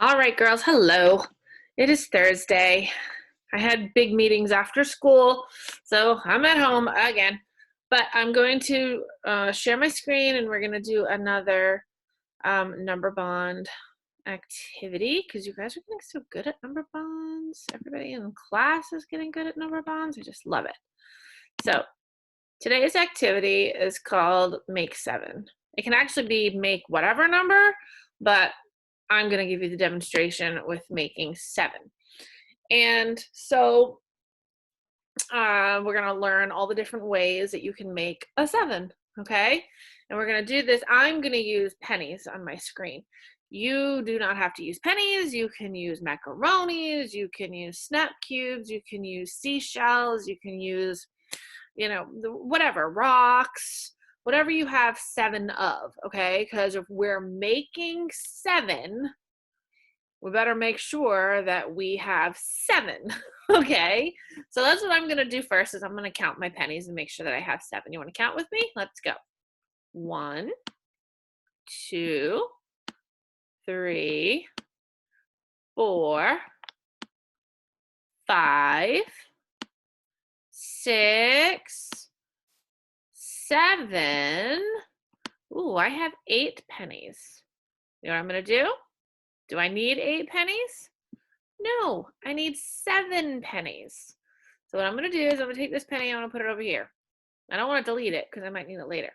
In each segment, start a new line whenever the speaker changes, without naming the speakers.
All right, girls, hello. It is Thursday. I had big meetings after school, so I'm at home again. But I'm going to share my screen and we're going to do another number bond activity because you guys are getting so good at number bonds. Everybody in class is getting good at number bonds. I just love it. So today's activity is called Make 7. It can actually be make whatever number, but I'm going to give you the demonstration with making 7. And so we're going to learn all the different ways that you can make a 7, okay? And we're going to do this. I'm going to use pennies on my screen. You do not have to use pennies. You can use macaronis. You can use snap cubes. You can use seashells. You can use, whatever, rocks, whatever you have 7 of, okay? Because if we're making 7, we better make sure that we have 7, okay? So that's what I'm gonna do first is I'm gonna count my pennies and make sure that I have 7. You wanna count with me? Let's go. 1, 2, 3, 4, 5, 6, 7. Ooh, I have 8 pennies. You know what I'm gonna do? Do I need 8 pennies? No, I need 7 pennies. So what I'm going to do is I'm going to take this penny and I'm going to put it over here. I don't want to delete it because I might need it later.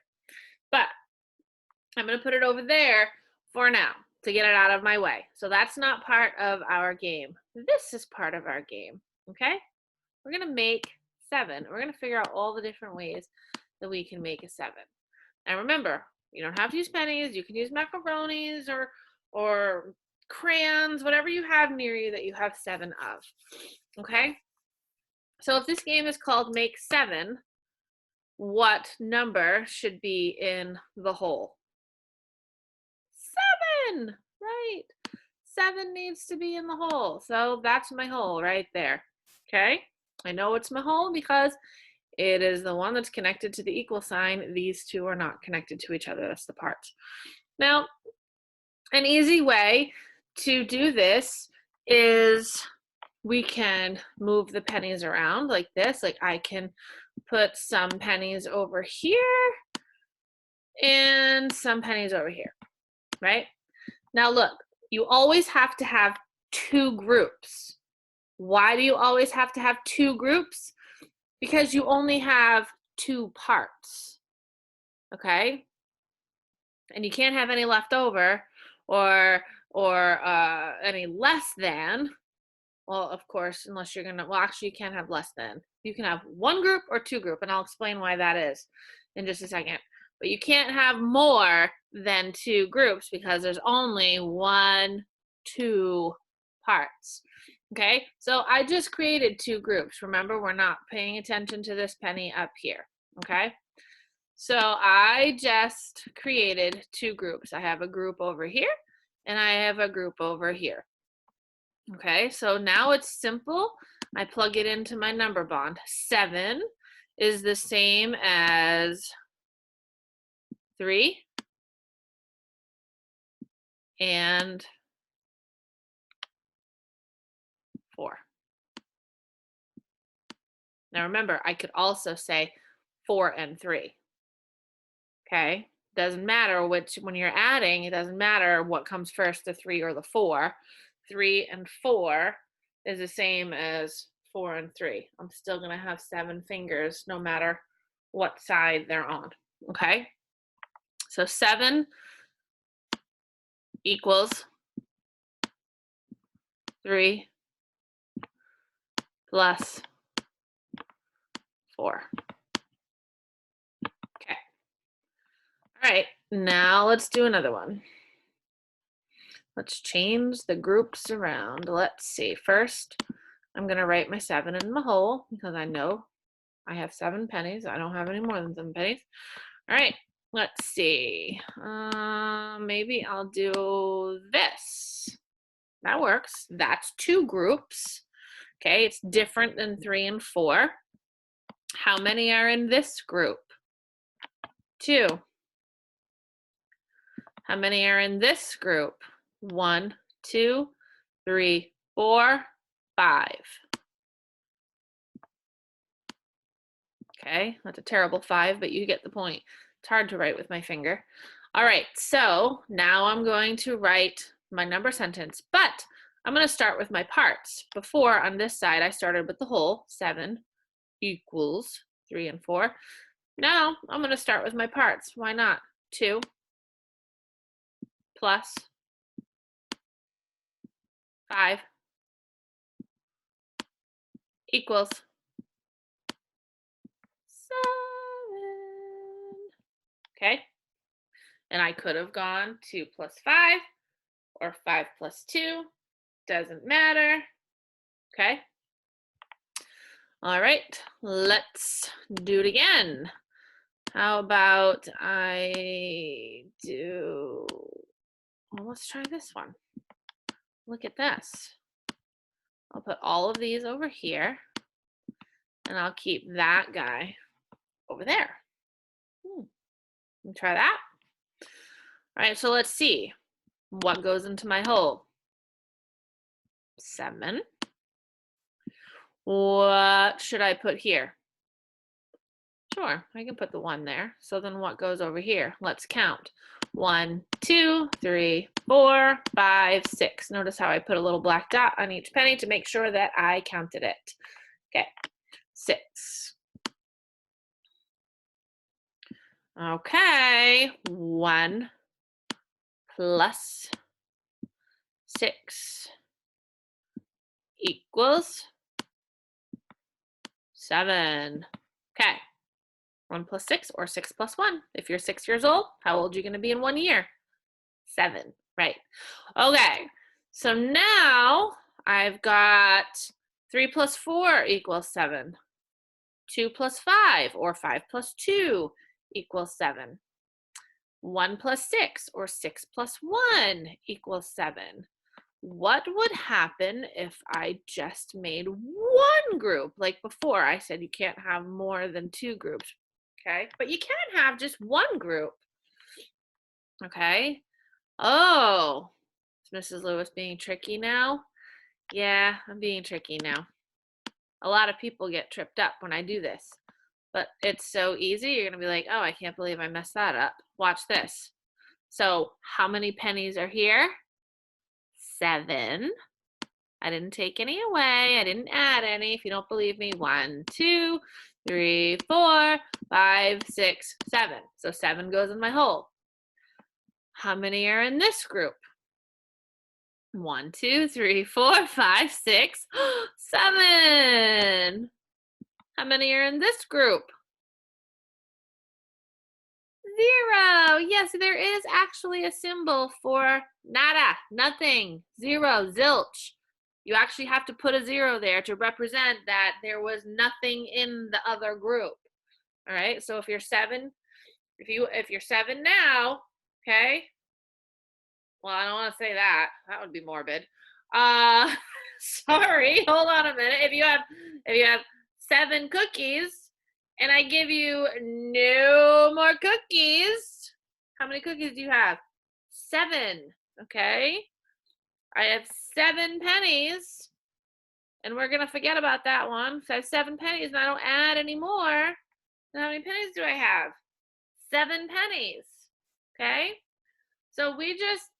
But I'm going to put it over there for now to get it out of my way. So that's not part of our game. This is part of our game, okay? We're going to make 7. We're going to figure out all the different ways that we can make a 7. And remember, you don't have to use pennies. You can use macaronis or crayons, whatever you have near you that you have 7 of, okay? So if this game is called Make 7, what number should be in the hole? 7, right? 7 needs to be in the hole. So that's my hole right there, okay? I know it's my hole because it is the one that's connected to the equal sign. These two are not connected to each other. That's the parts. Now, an easy way to do this is we can move the pennies around like this. Like I can put some pennies over here and some pennies over here, right? Now look, you always have to have 2 groups. Why do you always have to have 2 groups? Because you only have 2 parts, okay? And you can't have any left over or any less than. Well, of course, unless you're gonna, well, actually, you can't have less than. You can have 1 group or 2 group, and I'll explain why that is in just a second. But you can't have more than 2 groups because there's only 1, 2 parts. Okay, so I just created 2 groups. Remember, we're not paying attention to this penny up here. Okay, so I just created 2 groups. I have a group over here, and I have a group over here. Okay, so now it's simple. I plug it into my number bond. 7 is the same as 3 and 4. Now remember, I could also say 4 and 3. Okay, doesn't matter which, when you're adding, it doesn't matter what comes first, the 3 or the 4. 3 and 4 is the same as 4 and 3. I'm still going to have 7 fingers no matter what side they're on. Okay, so 7 equals 3 plus 4. Okay. All right, now let's do another one. Let's change the groups around. Let's see. First, I'm going to write my 7 in the hole because I know I have 7 pennies. I don't have any more than 7 pennies. All right, let's see. Maybe I'll do this. That works. That's 2 groups. Okay, it's different than 3 and 4. How many are in this group? 2. How many are in this group? 1, 2, 3, 4, 5. Okay, that's a terrible 5, but you get the point. It's hard to write with my finger. All right, so now I'm going to write my number sentence, but I'm going to start with my parts. Before, on this side, I started with the whole, 7 equals 3 and 4. Now, I'm going to start with my parts. Why not? 2 plus 5 equals 7. Okay? And I could have gone 2 plus 5 or 5 plus 2. Doesn't matter. Okay? All right, let's do it again. How about I do, well, let's try this one. Look at this. I'll put all of these over here, and I'll keep that guy over there. Try that. All right, so let's see. What goes into my hole? 7. What should I put here? Sure, I can put the 1 there. So then what goes over here? Let's count. 1, 2, 3, 4, 5, 6. Notice how I put a little black dot on each penny to make sure that I counted it. Okay, 6. Okay, 1 plus 6 equals 7. Okay, 1 plus 6 or 6 plus 1. If you're 6 years old, how old are you going to be in 1 year? 7, right? Okay, so now I've got 3 plus 4 equals 7. 2 plus 5 or 5 plus 2 equals 7. 1 plus 6 or 6 plus 1 equals 7. What would happen if I just made one group? Like before, I said you can't have more than 2 groups, okay? But you can have just one group, okay? Oh, is Mrs. Lewis being tricky now? Yeah, I'm being tricky now. A lot of people get tripped up when I do this, but it's so easy. You're gonna be like, oh, I can't believe I messed that up. Watch this. So how many pennies are here? 7. I didn't take any away. I didn't add any. If you don't believe me, 1, 2, 3, 4, 5, 6, 7. So 7 goes in my hole. How many are in this group? 1, 2, 3, 4, 5, 6, 7. How many are in this group? 0. Yes, there is actually a symbol for nada, nothing, 0, zilch. You actually have to put a 0 there to represent that there was nothing in the other group. All right, so if you're 7, if you're 7 now, okay. Well, I don't want to say that. That would be morbid. Sorry. Hold on a minute. If you have 7 cookies, and I give you no more cookies, how many cookies do you have? 7. Okay. I have 7 pennies, and we're gonna forget about that one. So I have 7 pennies, and I don't add any more. And how many pennies do I have? 7 pennies. Okay. So we just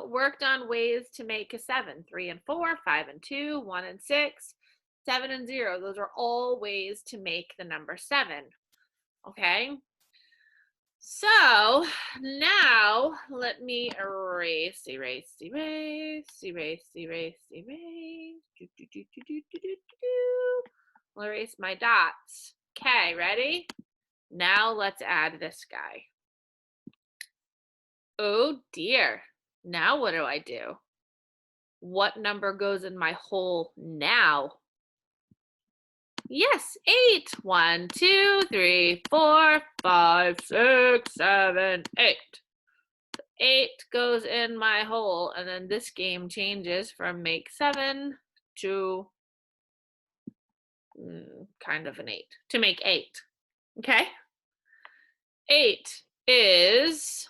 worked on ways to make a 7. 3 and 4, 5 and 2, 1 and 6, 7 and 0. Those are all ways to make the number 7. Okay. So now let me erase. We'll erase my dots. Okay, ready? Now let's add this guy. Oh dear. Now what do I do? What number goes in my hole now? Yes, 8. 1, 2, 3, 4, 5, 6, 7, 8. 8 goes in my hole, and then this game changes from make 7 to kind of an 8, to make 8. Okay? 8 is,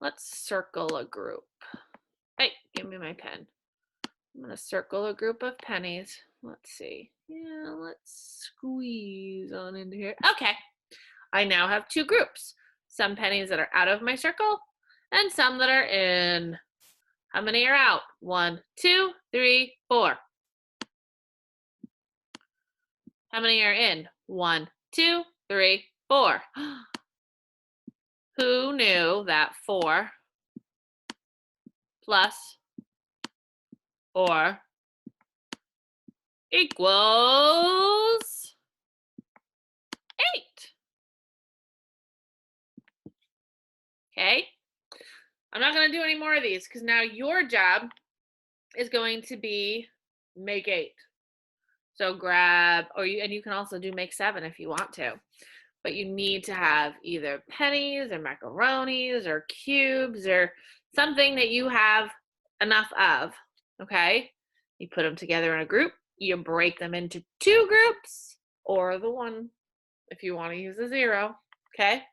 let's circle a group. 8. give me my pen. I'm gonna circle a group of pennies. Let's see. Yeah, let's squeeze on into here. Okay, I now have two groups. Some pennies that are out of my circle and some that are in. How many are out? 1, 2, 3, 4. How many are in? 1, 2, 3, 4. Who knew that 4 plus or equals 8? Okay. I'm not going to do any more of these because now your job is going to be make 8. So grab, and you can also do make 7 if you want to. But you need to have either pennies or macaronis or cubes or something that you have enough of, okay? You put them together in a group. You break them into 2 groups or the 1 if you want to use a 0, okay?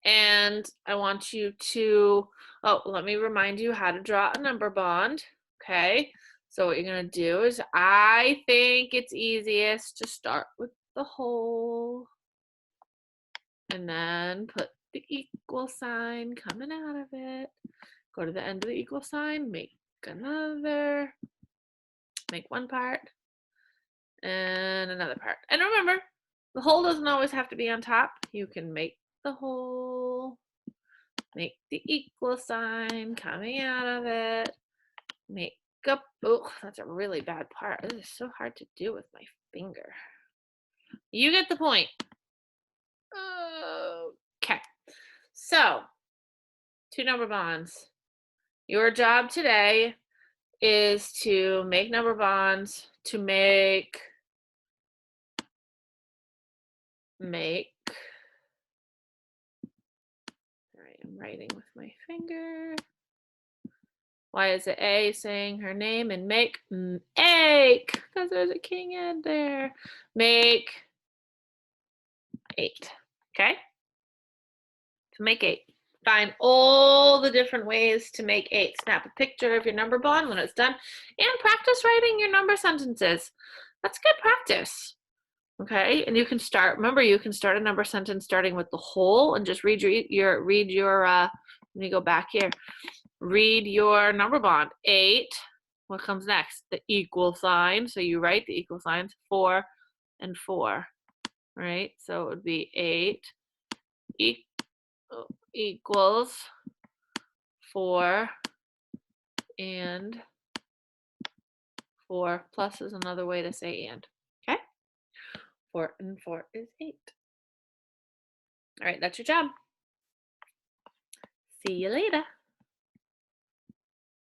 And I want you to, let me remind you how to draw a number bond, okay? So what you're going to do is I think it's easiest to start with the whole and then put the equal sign coming out of it. Go to the end of the equal sign, make another, make one part and another part. And remember, the whole doesn't always have to be on top. You can make the whole, make the equal sign coming out of it, make up, oh, that's a really bad part. This is so hard to do with my finger. You get the point. Okay, so 2 number bonds. Your job today is to make number bonds, to make, all right, I'm writing with my finger. Why is it A saying her name and make 8? Because there's a king in there. Make 8, okay? To make 8. Find all the different ways to make 8. Snap a picture of your number bond when it's done and practice writing your number sentences. That's good practice. Okay, and you can start, remember you can start a number sentence starting with the whole and just read your let me go back here. Read your number bond. 8, what comes next? The equal sign. So you write the equal signs, 4 and 4. Right? So it would be 8 equals 4 and 4 plus is another way to say and. Okay? 4 and 4 is 8. All right, that's your job. See you later.